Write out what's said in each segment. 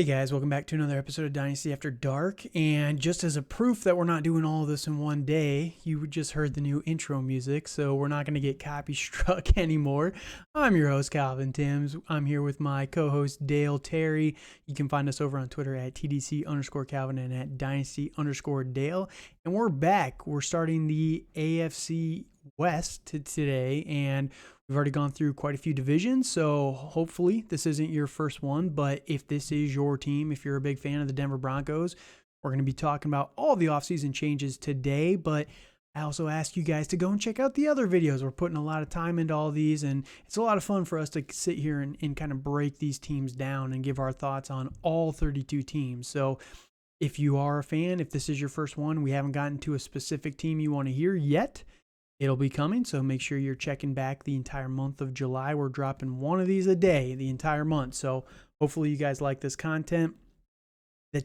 Hey guys, welcome back to another episode of Dynasty After Dark. And just as a proof that we're not doing all of this in one day, you just heard the new intro music, so we're not going to get copy struck anymore. I'm your host, Calvin Timms. I'm here with my co-host, Dale Terry. You can find us over on Twitter at TDC_Calvin and at Dynasty_Dale. And we're back. We're starting the AFC West today, and we've already gone through quite a few divisions, so hopefully this isn't your first one, but if this is your team, if you're a big fan of the Denver Broncos, we're going to be talking about all the offseason changes today, but I also ask you guys to go and check out the other videos. We're putting a lot of time into all these, and it's a lot of fun for us to sit here and kind of break these teams down and give our thoughts on all 32 teams. So if you are a fan, if this is your first one, we haven't gotten to a specific team you want to hear yet, it'll be coming, so make sure you're checking back the entire month of July. We're dropping one of these a day the entire month, so hopefully you guys like this content.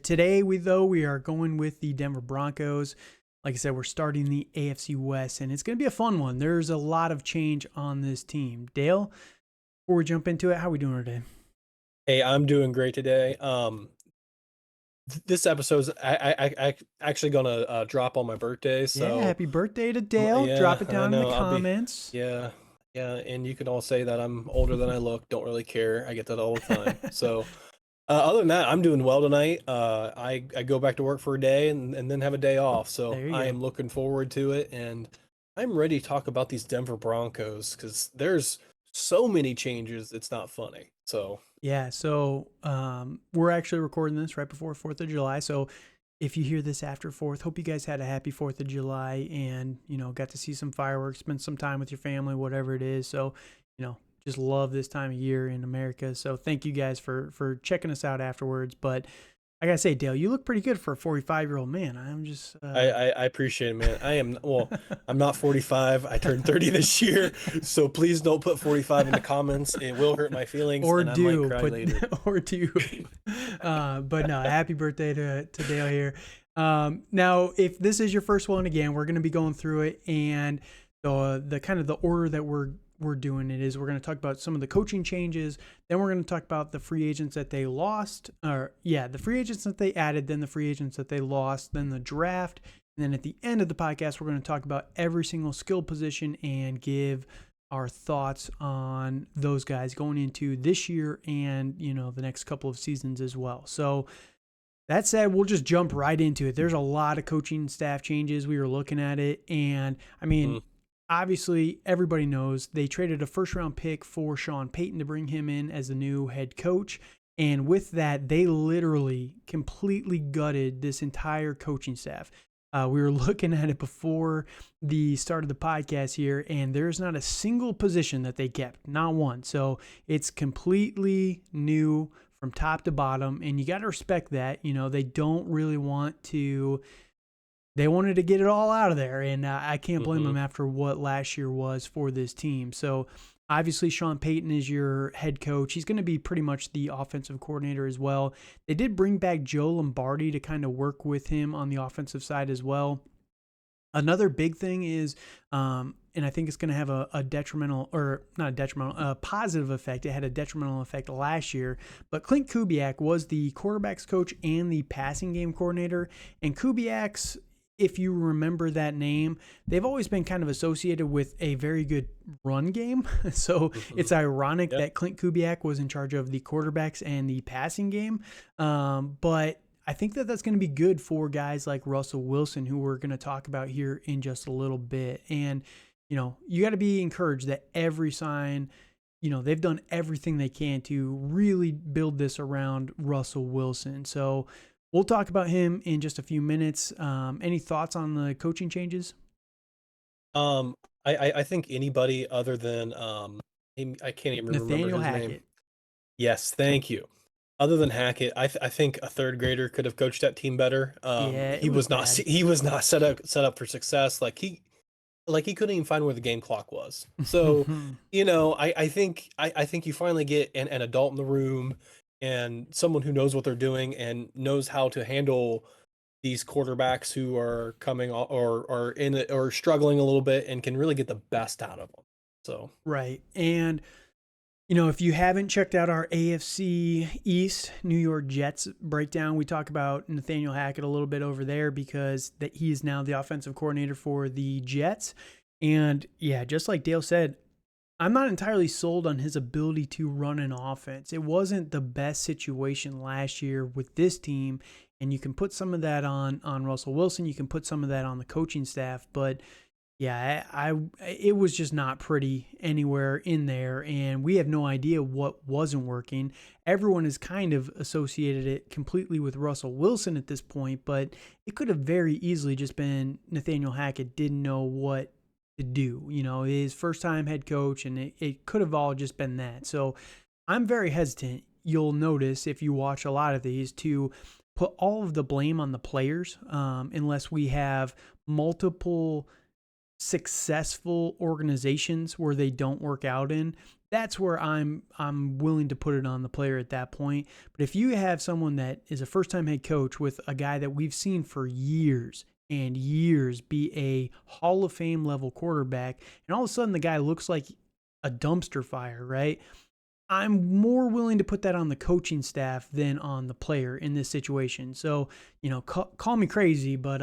Today, we are going with the Denver Broncos. Like I said, we're starting the AFC West, and it's going to be a fun one. There's a lot of change on this team. Dale, before we jump into it, how are we doing today? Hey, I'm doing great today. This episode's I actually gonna drop on my birthday, Yeah, so happy birthday to Dale. yeah, Drop it I down in know the I'll be comments. yeah, and you can all say that I'm older than I look. Don't really care. I get that all the time. So other than that, I'm doing well tonight. I go back to work for a day and then have a day off. So There you I go. am looking forward to it, and I'm ready to talk about these Denver Broncos because there's so many changes. It's not funny. So. Yeah, so we're actually recording this right before 4th of July. So if you hear this after 4th, hope you guys had a happy 4th of July and, got to see some fireworks, spend some time with your family, whatever it is. So, just love this time of year in America. So thank you guys for checking us out afterwards. But I got to say, Dale, you look pretty good for a 45-year-old man. I'm just... I appreciate it, man. I'm not 45. I turned 30 this year, so please don't put 45 in the comments. It will hurt my feelings, and I might cry later. Or do. But no, happy birthday to Dale here. Now, if this is your first one, again, we're going to be going through it, and the kind of the order that we're doing it is we're going to talk about some of the coaching changes, then we're going to talk about the free agents that they lost, the free agents that they added, then the free agents that they lost, then the draft, and then at the end of the podcast, we're going to talk about every single skill position and give our thoughts on those guys going into this year and, the next couple of seasons as well. So that said, we'll just jump right into it. There's a lot of coaching staff changes. We were looking at it, and I mean, obviously, everybody knows they traded a first-round pick for Sean Payton to bring him in as the new head coach. And with that, they literally completely gutted this entire coaching staff. We were looking at it before the start of the podcast here, and there's not a single position that they kept, not one. So it's completely new from top to bottom, and you got to respect that. They don't really want to... They wanted to get it all out of there, and I can't blame them after what last year was for this team. So obviously Sean Payton is your head coach. He's going to be pretty much the offensive coordinator as well. They did bring back Joe Lombardi to kind of work with him on the offensive side as well. Another big thing is, and I think it's going to have a detrimental, or not a detrimental, a positive effect. It had a detrimental effect last year, but Clint Kubiak was the quarterback's coach and the passing game coordinator, and Kubiak's, if you remember that name, they've always been kind of associated with a very good run game. So it's ironic that Clint Kubiak was in charge of the quarterbacks and the passing game. But I think that that's going to be good for guys like Russell Wilson, who we're going to talk about here in just a little bit. And, you got to be encouraged that every sign, they've done everything they can to really build this around Russell Wilson. So we'll talk about him in just a few minutes. Any thoughts on the coaching changes? I think anybody other than I can't even remember Nathaniel his Hackett. name. Yes, thank you. Other than Hackett, I think a third grader could have coached that team better. Yeah, He was not bad. he was not set up for success. He couldn't even find where the game clock was. So I think you finally get an adult in the room and someone who knows what they're doing and knows how to handle these quarterbacks who are coming or in it or struggling a little bit and can really get the best out of them. So Right. And If you haven't checked out our AFC East New York Jets breakdown, we talk about Nathaniel Hackett a little bit over there because that he is now the offensive coordinator for the Jets. And yeah, just like Dale said, I'm not entirely sold on his ability to run an offense. It wasn't the best situation last year with this team, and you can put some of that on Russell Wilson. You can put some of that on the coaching staff, but yeah, it was just not pretty anywhere in there, and we have no idea what wasn't working. Everyone has kind of associated it completely with Russell Wilson at this point, but it could have very easily just been Nathaniel Hackett didn't know what to do. His first time head coach, and it could have all just been that. So I'm very hesitant. You'll notice if you watch a lot of these to put all of the blame on the players, unless we have multiple successful organizations where they don't work out in. That's where I'm willing to put it on the player at that point. But if you have someone that is a first-time head coach with a guy that we've seen for years and years be a Hall of Fame level quarterback, and all of a sudden the guy looks like a dumpster fire, right? I'm more willing to put that on the coaching staff than on the player in this situation. So, call me crazy, but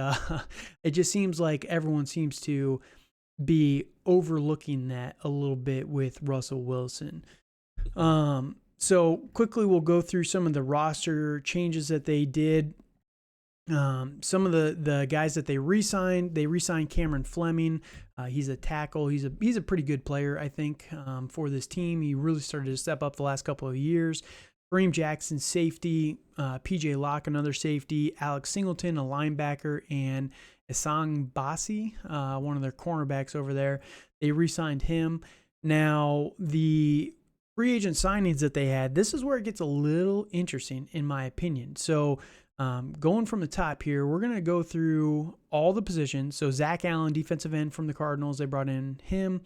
it just seems like everyone seems to be overlooking that a little bit with Russell Wilson. So quickly we'll go through some of the roster changes that they did. Some of the guys that they re-signed Cameron Fleming. He's a tackle. He's a pretty good player, I think, for this team. He really started to step up the last couple of years. Kareem Jackson, safety. PJ Locke, another safety. Alex Singleton, a linebacker, and Esang Basi, one of their cornerbacks over there. They re-signed him. Now, the free agent signings that they had, this is where it gets a little interesting, in my opinion. So, going from the top here, we're going to go through all the positions. So Zach Allen, defensive end from the Cardinals, they brought in him.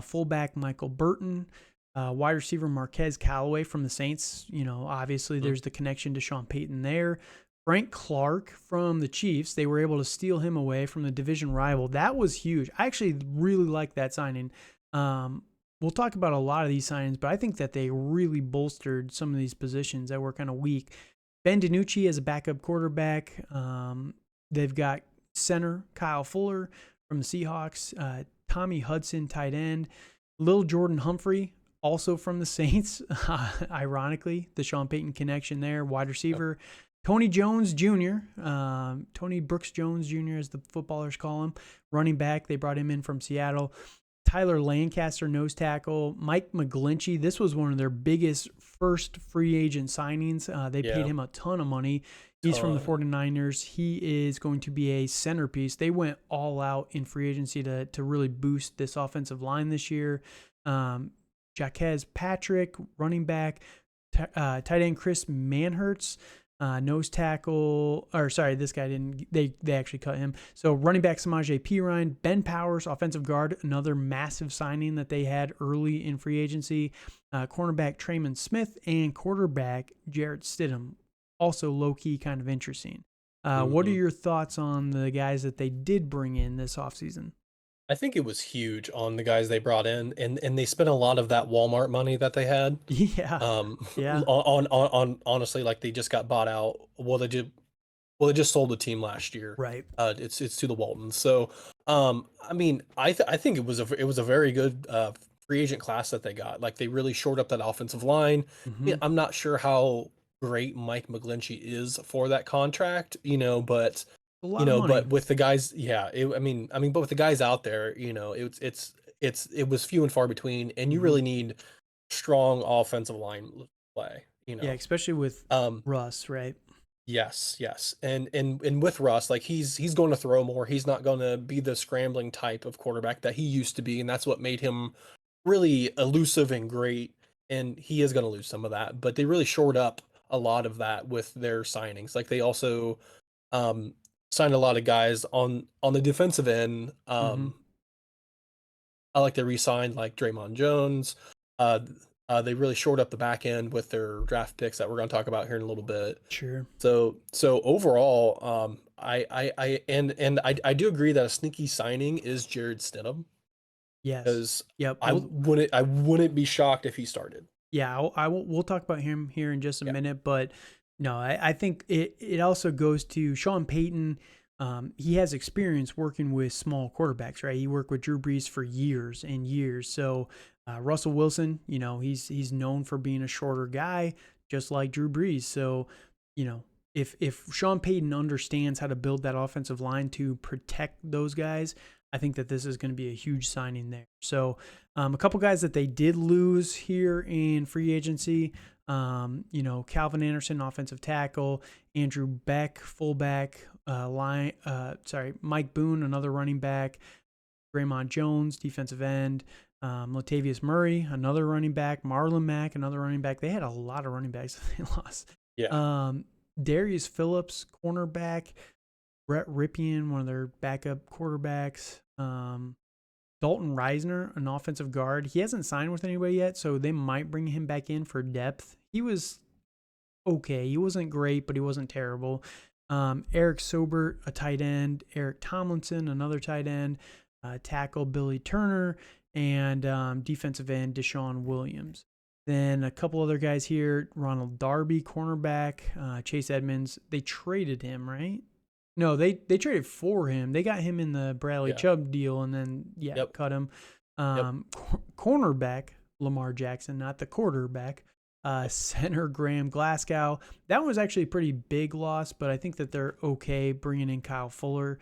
Fullback Michael Burton, wide receiver Marquez Callaway from the Saints. Obviously there's the connection to Sean Payton there. Frank Clark from the Chiefs, they were able to steal him away from the division rival. That was huge. I actually really like that signing. We'll talk about a lot of these signings, but I think that they really bolstered some of these positions that were kind of weak. Ben DiNucci as a backup quarterback. They've got center Kyle Fuller from the Seahawks. Tommy Hudson, tight end. Lil Jordan Humphrey, also from the Saints. Ironically, the Sean Payton connection there. Wide receiver. Tony Jones Jr., Tony Brooks Jones Jr., as the footballers call him. Running back, they brought him in from Seattle. Tyler Lancaster, nose tackle. Mike McGlinchey, this was one of their biggest first free agent signings. They paid him a ton of money. He's from the 49ers. He is going to be a centerpiece. They went all out in free agency to really boost this offensive line this year. Jaquez Patrick, running back. Tight end Chris Manhertz. Nose tackle, this guy didn't, they actually cut him. So running back Samaje Perine, Ben Powers, offensive guard, another massive signing that they had early in free agency. Cornerback Trayman Smith and quarterback Jarrett Stidham, also low-key kind of interesting. What are your thoughts on the guys that they did bring in this offseason? I think it was huge on the guys they brought in, and they spent a lot of that Walmart money that they had. Yeah. On honestly, like they just got bought out. Well, they just sold the team last year. Right. It's to the Waltons. So, I mean, I think it was a very good free agent class that they got. Like they really shored up that offensive line. Mm-hmm. I'm not sure how great Mike McGlinchey is for that contract, but but with the guys, but with the guys out there, it was few and far between, and you really need strong offensive line play, Yeah, especially with Russ, right? Yes. And with Russ, like he's going to throw more. He's not going to be the scrambling type of quarterback that he used to be, and that's what made him really elusive and great. And he is going to lose some of that, but they really shored up a lot of that with their signings. Like they also signed a lot of guys on the defensive end. I like they re-signed like Draymond Jones. They really shored up the back end with their draft picks that we're going to talk about here in a little bit. Sure. So overall, I do agree that a sneaky signing is Jarrett Stidham. Yes. Because Yep. I wouldn't be shocked if he started. Yeah, we'll talk about him here in just a Yeah. minute, but no, I think it also goes to Sean Payton. He has experience working with small quarterbacks, right? He worked with Drew Brees for years and years. So Russell Wilson, he's known for being a shorter guy, just like Drew Brees. So, if Sean Payton understands how to build that offensive line to protect those guys, I think that this is going to be a huge signing there. So, a couple guys that they did lose here in free agency, Calvin Anderson, offensive tackle, Andrew Beck, fullback, Mike Boone, another running back, Draymond Jones, defensive end, Latavius Murray, another running back, Marlon Mack, another running back. They had a lot of running backs that they lost. Yeah. Darius Phillips, cornerback, Brett Ripien, one of their backup quarterbacks. Dalton Reisner, an offensive guard. He hasn't signed with anybody yet, so they might bring him back in for depth. He was okay. He wasn't great, but he wasn't terrible. Eric Sobert, a tight end. Eric Tomlinson, another tight end. Tackle Billy Turner, and defensive end Deshaun Williams. Then a couple other guys here. Ronald Darby, cornerback. Chase Edmonds. They traded him, right? No, they traded for him. They got him in the Bradley Chubb deal, and then cut him. Cornerback Lamar Jackson, not the quarterback. Center Graham Glasgow. That one was actually a pretty big loss, but I think that they're okay bringing in Kyle Fuller.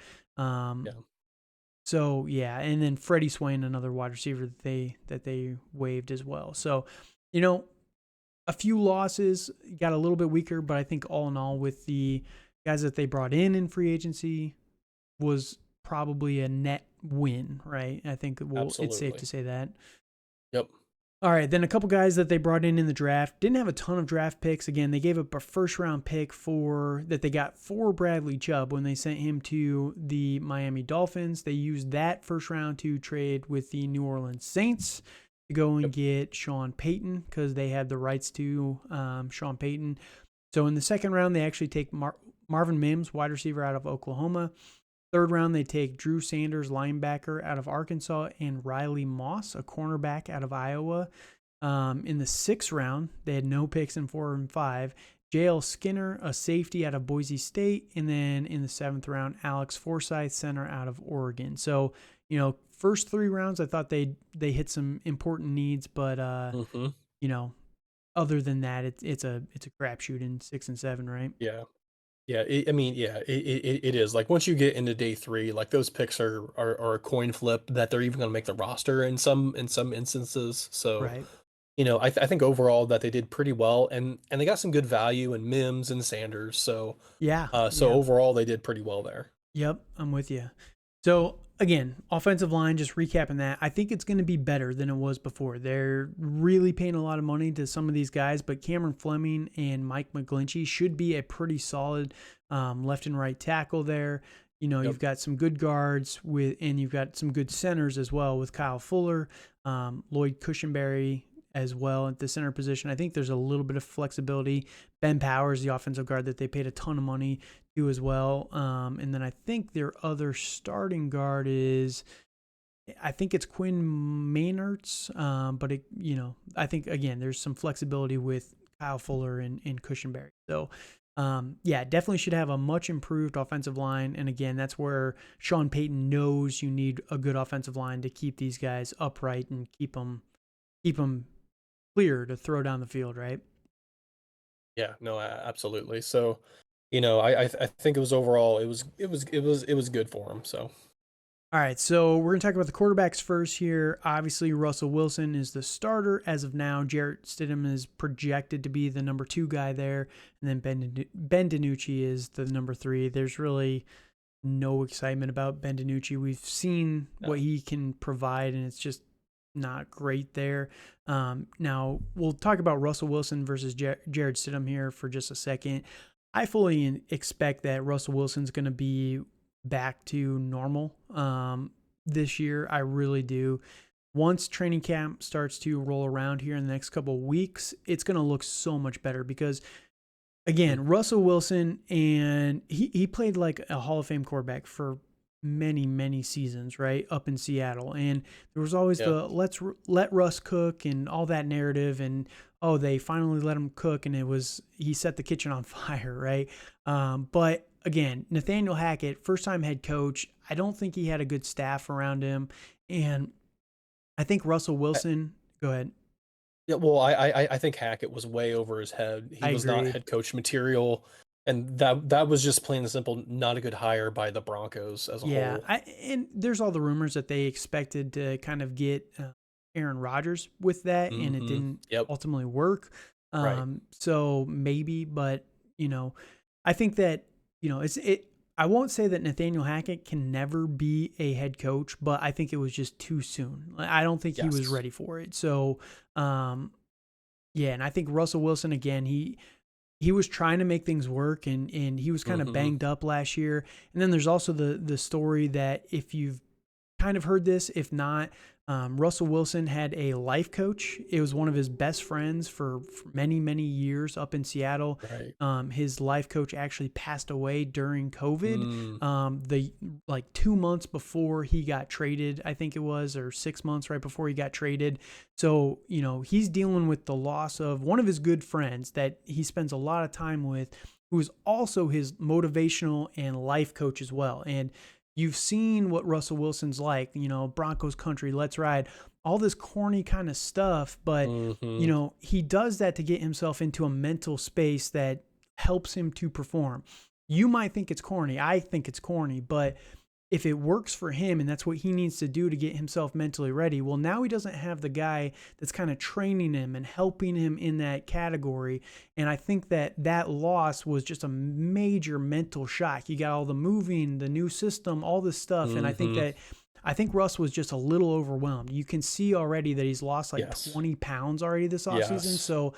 So and then Freddie Swain, another wide receiver that they waived as well. So, a few losses, got a little bit weaker, but I think all in all, with the guys that they brought in free agency, was probably a net win, right? I think it's safe to say that. Yep. All right, then a couple guys that they brought in the draft. Didn't have a ton of draft picks. Again, they gave up a first-round pick that they got for Bradley Chubb when they sent him to the Miami Dolphins. They used that first round to trade with the New Orleans Saints to go and get Sean Payton, because they had the rights to Sean Payton. So in the second round, they actually take Marvin Mims, wide receiver out of Oklahoma. Third round, they take Drew Sanders, linebacker out of Arkansas, and Riley Moss, a cornerback out of Iowa. In the sixth round, they had no picks in 4 and 5. J.L. Skinner, a safety out of Boise State. And then in the seventh round, Alex Forsyth, center out of Oregon. So, first 3 rounds, I thought they hit some important needs, but, other than that, it's a crapshoot in 6 and 7, right? Yeah. Yeah, it is. Like, once you get into day 3, like, those picks are a coin flip that they're even going to make the roster in some instances. So, right. I think overall that they did pretty well, and they got some good value in Mims and Sanders. So overall they did pretty well there. Yep, I'm with you. So again, offensive line, just recapping that, I think it's going to be better than it was before. They're really paying a lot of money to some of these guys, but Cameron Fleming and Mike McGlinchey should be a pretty solid left and right tackle there. You've got some good guards and you've got some good centers as well with Kyle Fuller, Lloyd Cushenberry as well at the center position. I think there's a little bit of flexibility. Ben Powers, the offensive guard that they paid a ton of money to as well. And then I think their other starting guard I think it's Quinn Mainerts. But I think again, there's some flexibility with Kyle Fuller and Cushenberry. So definitely should have a much improved offensive line. And again, that's where Sean Payton knows you need a good offensive line to keep these guys upright and keep them clear to throw down the field, right? Yeah, no, absolutely. So, I think it was overall, it was good for him. So, all right, so we're gonna talk about the quarterbacks first here. Obviously, Russell Wilson is the starter as of now. Jarrett Stidham is projected to be the number 2 guy there, and then Ben DiNucci is the number 3. There's really no excitement about Ben DiNucci. We've seen what he can provide, and it's just not great there. Now, we'll talk about Russell Wilson versus Jared Stidham here for just a second. I fully expect that Russell Wilson's going to be back to normal this year. I really do. Once training camp starts to roll around here in the next couple of weeks, it's going to look so much better because, again, Russell Wilson, and he played like a Hall of Fame quarterback for many seasons, right, up in Seattle, and there was always the let Russ cook and all that narrative, and oh, they finally let him cook, and he set the kitchen on fire, right? But again, Nathaniel Hackett, first time head coach. I don't think he had a good staff around him, and I think Russell I, Wilson. Go ahead. yeah, well, I think Hackett was way over his head. He I was not agree. head coach material, and that was just plain and simple not a good hire by the Broncos as a Yeah, whole. and there's all the rumors that they expected to kind of get Aaron Rodgers with that, and it Mm-hmm. didn't Yep. ultimately work. Right. So maybe, but I think that it's it. I won't say that Nathaniel Hackett can never be a head coach, but I think it was just too soon. I don't think he was Yes. ready for it. So, yeah, and I think Russell Wilson again. He was trying to make things work, and he was kind of Mm-hmm. banged up last year. And then there's also the story that, if you've kind of heard this, if not, Russell Wilson had a life coach. It was one of his best friends for many, many years up in Seattle. Right. His life coach actually passed away during COVID. Mm. The like 2 months before he got traded, I think it was, or 6 months right before he got traded. So he's dealing with the loss of one of his good friends that he spends a lot of time with, who is also his motivational and life coach as well. And you've seen what Russell Wilson's like, Broncos country, let's ride, all this corny kind of stuff. But, Mm-hmm. he does that to get himself into a mental space that helps him to perform. You might think it's corny. I think it's corny, but if it works for him and that's what he needs to do to get himself mentally ready, well, now he doesn't have the guy that's kind of training him and helping him in that category. And I think that loss was just a major mental shock. You got all the moving, the new system, all this stuff. And Mm-hmm. I think Russ was just a little overwhelmed. You can see already that he's lost like Yes. 20 pounds already this offseason. Yes. So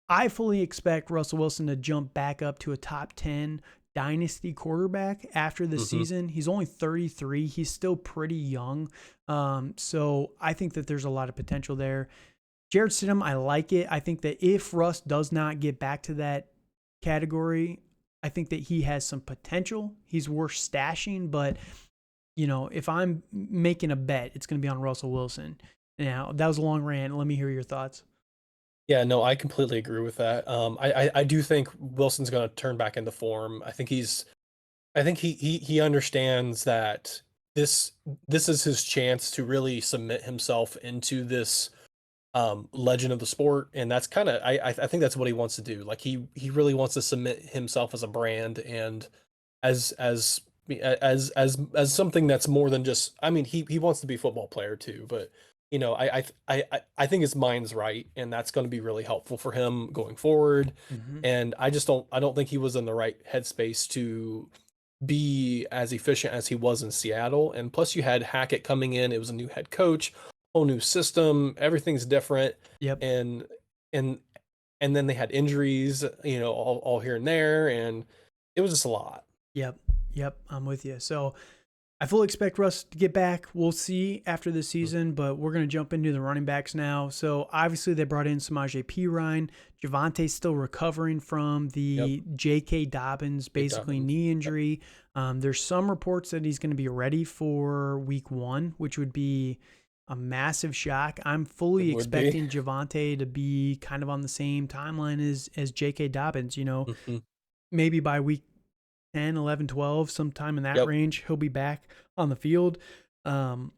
I fully expect Russell Wilson to jump back up to a top 10 dynasty quarterback after the Mm-hmm. season. He's only 33. He's still pretty young. So I think that there's a lot of potential there. Jared Stidham, I like it. I think that if Russ does not get back to that category, I think that he has some potential. He's worth stashing, but if I'm making a bet, it's going to be on Russell Wilson. Now, that was a long rant. Let me hear your thoughts. Yeah, no, I completely agree with that. I do think Wilson's going to turn back into form. I think he understands that this this is his chance to really submit himself into this legend of the sport, and that's kind of I think that's what he wants to do. Like he really wants to submit himself as a brand and as as something that's more than just. I mean, he wants to be a football player too, but I think his mind's right, and that's going to be really helpful for him going forward. Mm-hmm. And I don't think he was in the right headspace to be as efficient as he was in Seattle. And plus, you had Hackett coming in; it was a new head coach, whole new system, everything's different, Yep. and and and then they had injuries, all here and there, and it was just a lot. Yep. Yep. I'm with you. So I fully expect Russ to get back. We'll see after this Mhm. season, but we're going to jump into the running backs now. So obviously they brought in Samaje Perine. Javonte's still recovering from Yep, the J.K. Dobbins Kate basically Dobbins. knee Yep, injury. There's some reports that he's going to be ready for week 1, which would be a massive shock. I'm it fully would be. expecting Javonte to be kind of on the same timeline as J.K. Dobbins. Hmm. Maybe by week 10, 11, 12, sometime in that Yep. range, he'll be back on the field. Um,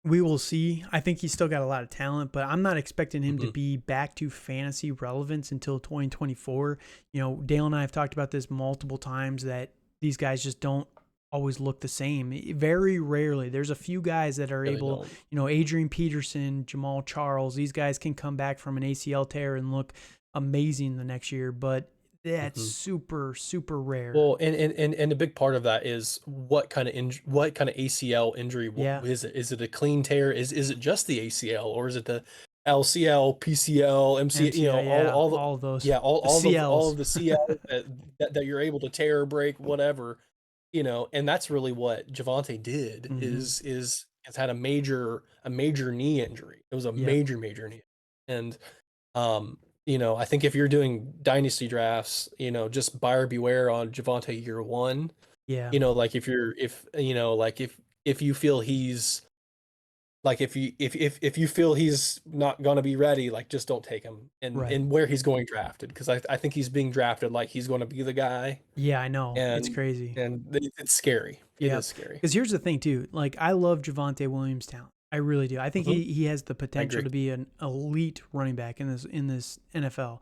we will see. I think he's still got a lot of talent, but I'm not expecting him to Hmm. be back to fantasy relevance until 2024. Dale and I have talked about this multiple times that these guys just don't always look the same. Very rarely. There's a few guys that are Yeah, they able, don't. Adrian Peterson, Jamal Charles, these guys can come back from an ACL tear and look amazing the next year, but that's Hmm. super, super rare. Well, and a big part of that is what kind of ACL injury Yeah. is it? Is it a clean tear? Is it just the ACL, or is it the LCL, PCL, MC? MCL, yeah, All the all of those. yeah, The all CLs. of the CL that you're able to tear, break, whatever. And that's really what Javante did Hmm. is has had a major knee injury. It was a Yep. major knee, and um, I think if you're doing dynasty drafts, just buyer beware on Javante year one. Yeah. Like if you're if like if you feel he's Like if you feel he's not gonna be ready, like just don't take him Right. and where he's going drafted, because I think he's being drafted like he's going to be the guy, Yeah, I know. It's and crazy. it's scary. It Yeah. is scary. Because here's the thing too. Like I love Javonte Williams' talent. I really do. I think Hmm. he has the I potential agree. to be an elite running back in this NFL.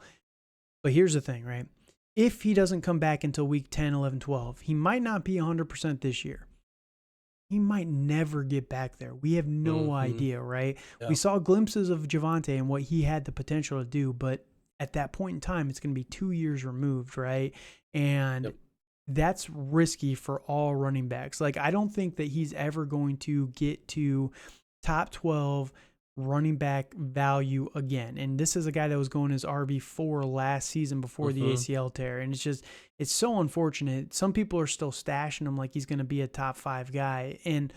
But here's the thing, right? If he doesn't come back until week 10, 11, 12, he might not be 100% this year. He might never get back there. We have no Hmm. idea, right? We Yeah. saw glimpses of Javonte and what he had the potential to do, but at that point in time, it's going to be 2 years removed, right? And Yep. that's risky for all running backs. Like, I don't think that he's ever going to get to top 12 running back value again. And this is a guy that was going as RB4 last season before the Hmm. ACL tear. And it's so unfortunate. Some people are still stashing him like he's going to be a top 5 guy. And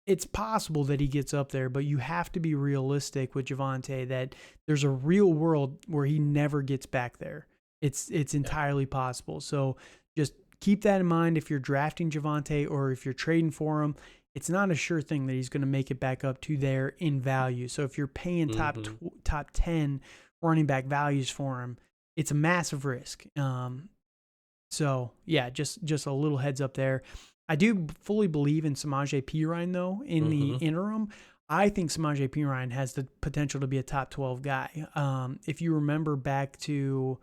it's possible that he gets up there, but you have to be realistic with Javonte that there's a real world where he never gets back there. It's Yeah. entirely possible. So just keep that in mind if you're drafting Javonte or if you're trading for him. It's not a sure thing that he's going to make it back up to there in value. So if you're paying Hmm. top 10 running back values for him, it's a massive risk. So yeah, just a little heads up there. I do fully believe in Samaje Perine though. In the Hmm. interim, I think Samaje Perine has the potential to be a top 12 guy. If you remember back to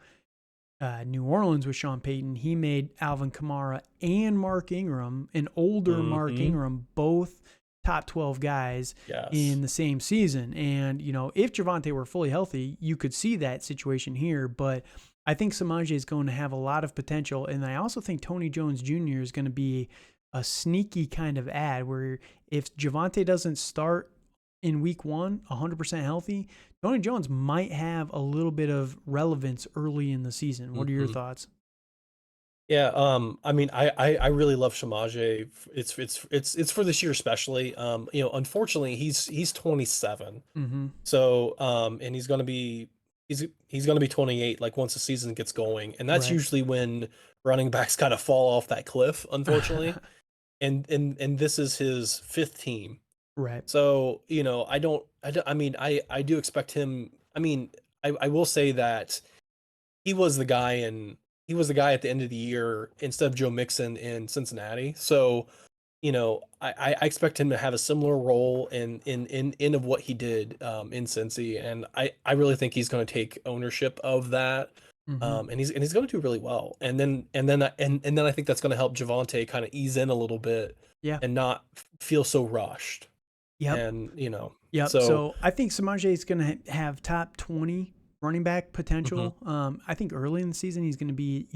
New Orleans with Sean Payton, he made Alvin Kamara and Mark Ingram, an older Mark Hmm. Ingram, both top 12 guys Yes. in the same season. And, if Javonte were fully healthy, you could see that situation here. But I think Samaje is going to have a lot of potential. And I also think Tony Jones Jr. is going to be a sneaky kind of ad where if Javonte doesn't start in week 1, 100% healthy, Tony Jones might have a little bit of relevance early in the season. What are your Hmm. thoughts? Yeah, I mean, I really love Samaje. It's for this year especially. Unfortunately, he's 27. Mm-hmm. So, and he's gonna be 28 like once the season gets going, and that's Right. usually when running backs kind of fall off that cliff, unfortunately. And this is his fifth team. Right. So, I mean, I do expect him. I mean, I will say that he was the guy and he was the guy at the end of the year instead of Joe Mixon in Cincinnati. So, I expect him to have a similar role in of what he did in Cincy, and I really think he's going to take ownership of that, Mm-hmm. and he's going to do really well. And then I think that's going to help Javonte kind of ease in a little bit Yeah. and not feel so rushed. Yep. And Yep. so So I think Samaje is going to have top 20 running back mhm, potential. I think early in the season he's going to be,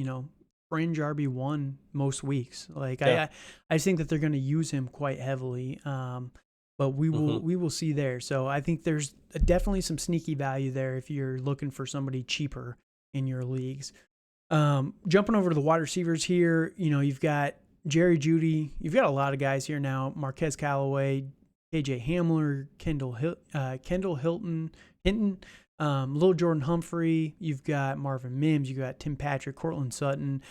fringe RB1 most weeks. Like yeah, I just think that they're going to use him quite heavily. But we will hmm we will see there. So I think there's definitely some sneaky value there if you're looking for somebody cheaper in your leagues. Jumping over to the wide receivers here, you've got Jerry Jeudy. You've got a lot of guys here now. Marquez Callaway, KJ Hamler, Kendall Hinton, Lil Jordan Humphrey. You've got Marvin Mims. You've got Tim Patrick, Courtland Sutton.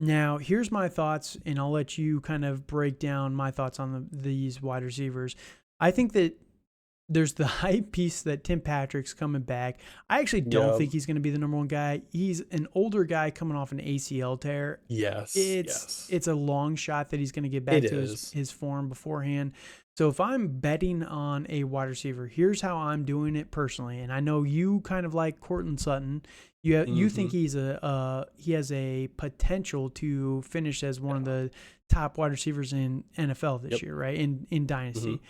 Now, here's my thoughts, and I'll let you kind of break down my thoughts on these wide receivers. I think that there's the hype piece that Tim Patrick's coming back. I actually don't yeah, think he's going to be the number one guy. He's an older guy coming off an ACL tear. yes, yes, It's a long shot that he's going to get it back to is. his form beforehand. So if I'm betting on a wide receiver, here's how I'm doing it personally. And I know you kind of like Courtland Sutton. You think Hmm. he has a potential to finish as one of Yeah. the top wide receivers in NFL this Yep. year, right? In Hmm. Dynasty.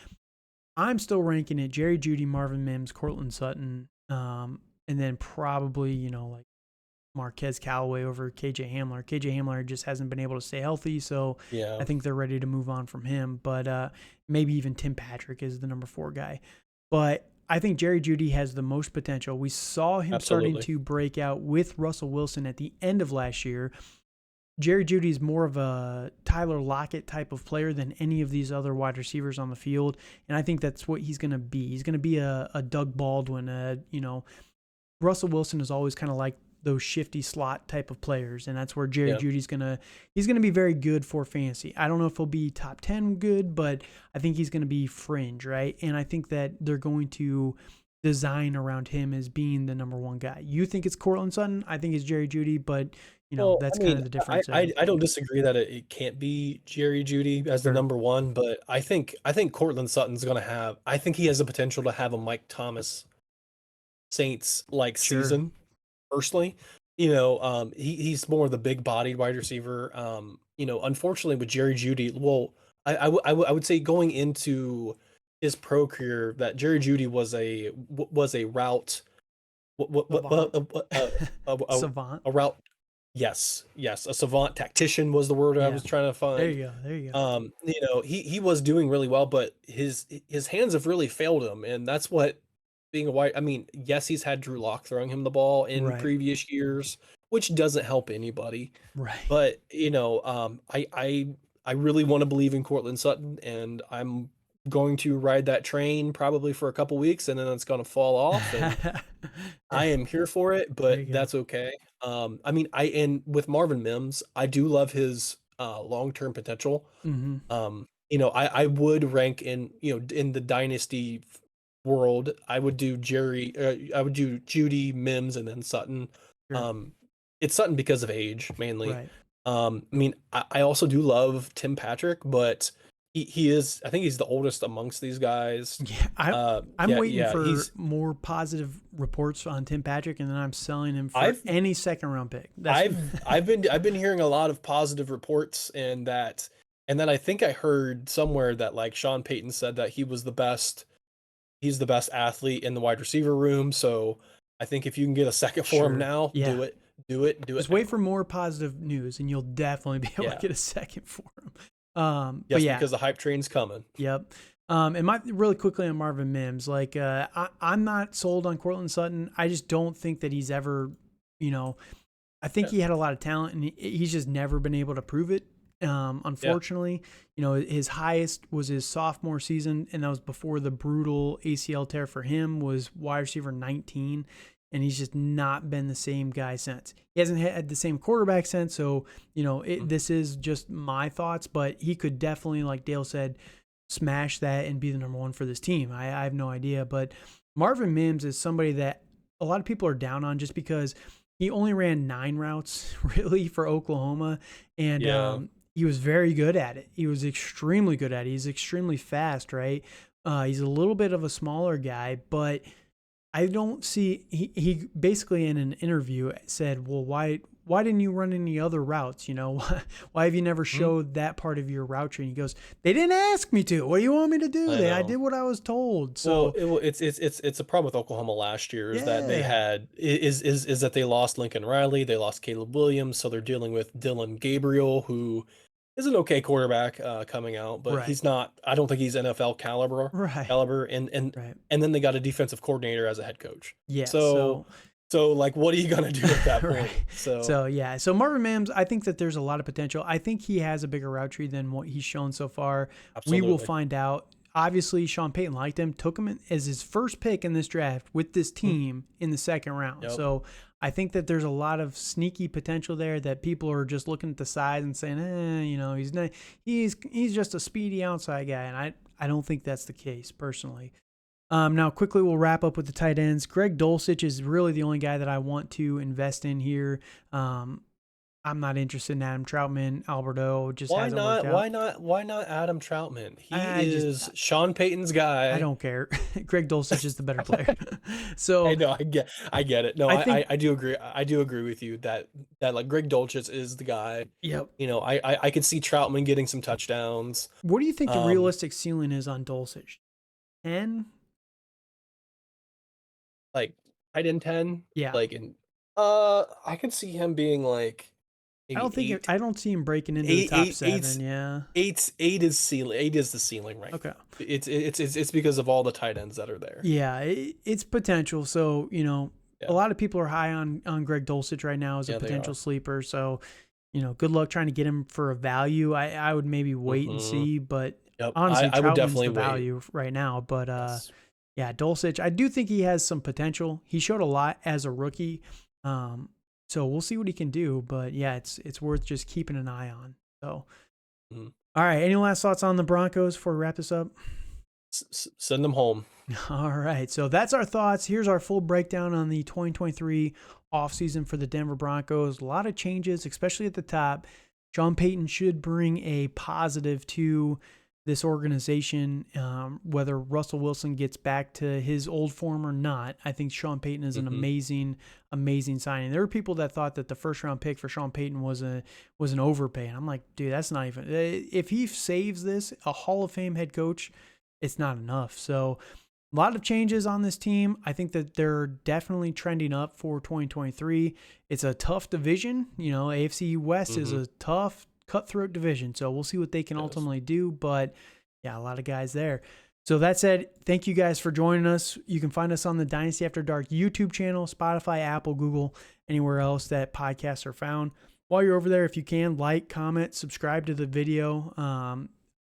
I'm still ranking it Jerry Jeudy, Marvin Mims, Courtland Sutton, and then probably, like Marquez Callaway over KJ Hamler. KJ Hamler just hasn't been able to stay healthy, so Yeah, I think they're ready to move on from him. But maybe even Tim Patrick is the number 4 guy. But I think Jerry Jeudy has the most potential. We saw him starting absolutely. to break out with Russell Wilson at the end of last year. Jerry Jeudy is more of a Tyler Lockett type of player than any of these other wide receivers on the field, and I think that's what he's going to be. He's going to be a Doug Baldwin. Russell Wilson is always kind of like those shifty slot type of players, and that's where Jerry Yeah. Jeudy's he's gonna be very good for fantasy. I don't know if he'll be top 10 good, but I think he's gonna be fringe, right? And I think that they're going to design around him as being the number one guy. You think it's Courtland Sutton? I think it's Jerry Jeudy, but Well, that's I kind mean, of the difference there. I don't disagree that it can't be Jerry Jeudy as the Sure. number one, but I think Courtland Sutton's gonna have. I think he has the potential to have a Mike Thomas Saints like Sure. season. Personally, he's more of the big bodied wide receiver. Unfortunately with Jerry Jeudy, well, I would say going into his pro career that Jerry Jeudy was a route Savant. a Savant. route. Yes, a savant tactician was the word I Yeah. was trying to There find. you go. There you go. He was doing really well, but his hands have really failed him, and that's what being a wide. I mean, yes, he's had Drew Lock throwing him the ball in Right. previous years, which doesn't help anybody. Right. But I really want to believe in Courtland Sutton, and I'm going to ride that train probably for a couple weeks, and then it's going to fall off, and I am here for it, There you but go. that's okay. And with Marvin Mims, I do love his long-term potential. Mm-hmm. I would rank in the dynasty world, I would do Jeudy, Mims, and then Sutton. Sure. It's Sutton because of age mainly. Right. I also do love Tim Patrick, but he is, I think he's the oldest amongst these guys. Yeah, I'm waiting for he's more positive reports on Tim Patrick, and then I'm selling him for any second round pick. I've been hearing a lot of positive reports, and then I think I heard somewhere that like Sean Payton said that he's the best athlete in the wide receiver room. So I think if you can get a second for him now, Yeah. do it. Just wait for more positive news, and you'll definitely be able to get a second for him. But yeah, because the hype train's coming. Yep. And really quickly on Marvin Mims, like I'm not sold on Courtland Sutton. I just don't think that he's ever, I think he had a lot of talent, and he's just never been able to prove it. Unfortunately, his highest was his sophomore season, and that was before the brutal ACL tear for him, was wide receiver 19. And he's just not been the same guy since. He hasn't had the same quarterback since. So, this is just my thoughts, but he could definitely, like Dale said, smash that and be the number one for this team. I have no idea. But Marvin Mims is somebody that a lot of people are down on just because he only ran 9 routes really for Oklahoma. And he was very good at it. He was extremely good at it. He's extremely fast, right? He's a little bit of a smaller guy, but I don't see, he basically in an interview said, well, why didn't you run any other routes? Why have you never showed that part of your route tree? And he goes, they didn't ask me to. What do you want me to do? I did what I was told. So it's a problem with Oklahoma last year is that they had is that they lost Lincoln Riley, they lost Caleb Williams, so they're dealing with Dylan Gabriel, who is an okay quarterback coming out, but he's not. I don't think he's NFL caliber. And then they got a defensive coordinator as a head coach. Yeah. So like, what are you gonna do at that point? So Marvin Mims, I think that there's a lot of potential. I think he has a bigger route tree than what he's shown so far. Absolutely. We will find out. Obviously, Sean Payton liked him, took him as his first pick in this draft with this team in the second round. Yep. So I think that there's a lot of sneaky potential there that people are just looking at the size and saying, he's not, he's just a speedy outside guy. And I don't think that's the case personally. Now, quickly, we'll wrap up with the tight ends. Greg Dulcich is really the only guy that I want to invest in here. I'm not interested in Adam Troutman. Alberto just hasn't worked out. Why not Adam Troutman? He is Sean Payton's guy. I don't care. Greg Dulcich is the better player. So I know, I get it. No, I do agree. I do agree with you that like Greg Dulcich is the guy. Yep. I could see Troutman getting some touchdowns. What do you think the realistic ceiling is on Dulcich? 10? Like tight end 10? Yeah. Like I could see him being like I don't see him breaking into the top 7. Yeah. 8 is ceiling. 8 is the ceiling right Okay. now. It's because of all the tight ends that are there. Yeah, it's potential. So, a lot of people are high on Greg Dulcich right now as a potential sleeper. So, good luck trying to get him for a value. I would maybe wait and see, but honestly, I would definitely the value right now. But yeah, Dulcich, I do think he has some potential. He showed a lot as a rookie. So we'll see what he can do. But yeah, it's worth just keeping an eye on. So, Mhm. all right. Any last thoughts on the Broncos before we wrap this up? Send them home. All right. So that's our thoughts. Here's our full breakdown on the 2023 offseason for the Denver Broncos. A lot of changes, especially at the top. Sean Payton should bring a positive to this organization, whether Russell Wilson gets back to his old form or not. I think Sean Payton is an amazing signing. There were people that thought that the first round pick for Sean Payton was an overpay. And I'm like, dude, that's not even, if he saves this, a Hall of Fame head coach, it's not enough. So a lot of changes on this team. I think that they're definitely trending up for 2023. It's a tough division. AFC West is a tough, cutthroat division. So we'll see what they can ultimately do. But yeah, a lot of guys there. So that said, thank you guys for joining us. You can find us on the Dynasty After Dark YouTube channel, Spotify, Apple, Google, anywhere else that podcasts are found. While you're over there, if you can, like, comment, subscribe to the video.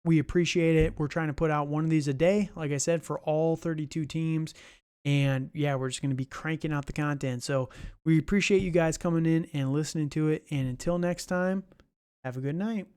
We appreciate it. We're trying to put out one of these a day, like I said, for all 32 teams. And yeah, we're just going to be cranking out the content. So we appreciate you guys coming in and listening to it. And until next time, have a good night.